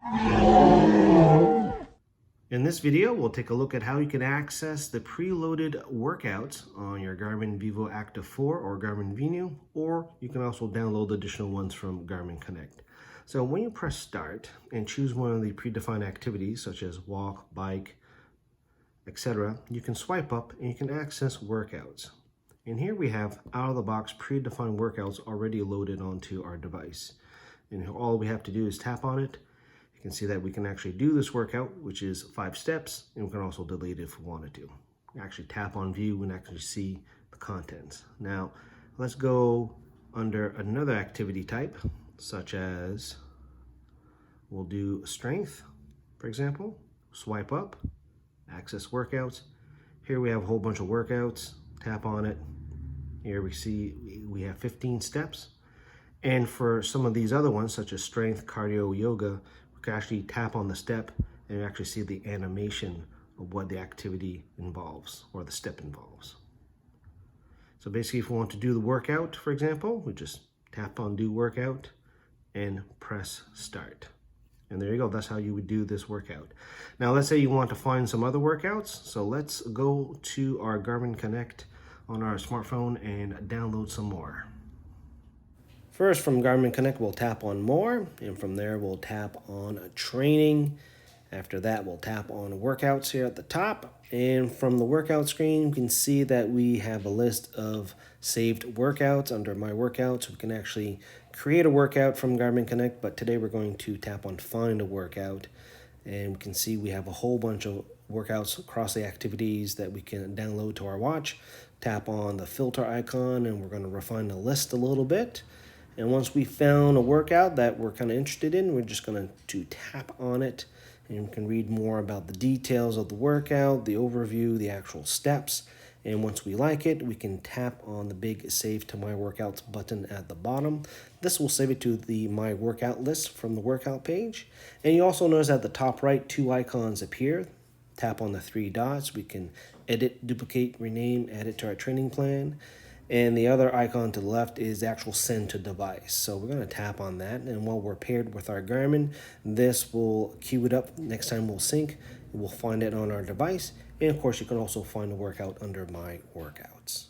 In this video, we'll take a look at how you can access the preloaded workouts on your Garmin Vivoactive 4 or Garmin Venu, or you can also download additional ones from Garmin Connect. So when you press start and choose one of the predefined activities such as walk, bike, etc., you can swipe up and you can access workouts. And here we have out-of-the-box predefined workouts already loaded onto our device. And all we have to do is tap on it. You can see that we can actually do this workout, which is 5 steps, and we can also delete it if we wanted to. Actually tap on view and actually see the contents. Now, let's go under another activity type, such as we'll do strength, for example. Swipe up, access workouts. Here we have a whole bunch of workouts. Tap on it. Here we see we have 15 steps. And for some of these other ones, such as strength, cardio, yoga, we can actually tap on the step and you actually see the animation of what the activity involves or the step involves. So basically, if we want to do the workout, for example, we just tap on do workout and press start. And there you go, that's how you would do this workout. Now let's say you want to find some other workouts. So let's go to our Garmin Connect on our smartphone and download some more. First, from Garmin Connect, we'll tap on more, and from there we'll tap on training. After that, we'll tap on workouts here at the top. And from the workout screen, you can see that we have a list of saved workouts under My Workouts. We can actually create a workout from Garmin Connect, but today we're going to tap on Find a Workout. And we can see we have a whole bunch of workouts across the activities that we can download to our watch. Tap on the filter icon, and we're going to refine the list a little bit. And once we found a workout that we're kind of interested in, we're just going to tap on it. And we can read more about the details of the workout, the overview, the actual steps. And once we like it, we can tap on the big Save to My Workouts button at the bottom. This will save it to the My Workout list from the workout page. And you also notice at the top right, 2 icons appear. Tap on the 3 dots. We can edit, duplicate, rename, add it to our training plan. And the other icon to the left is the actual send to device. So we're going to tap on that. And while we're paired with our Garmin, this will queue it up. Next time we'll sync, we'll find it on our device. And of course, you can also find the workout under My Workouts.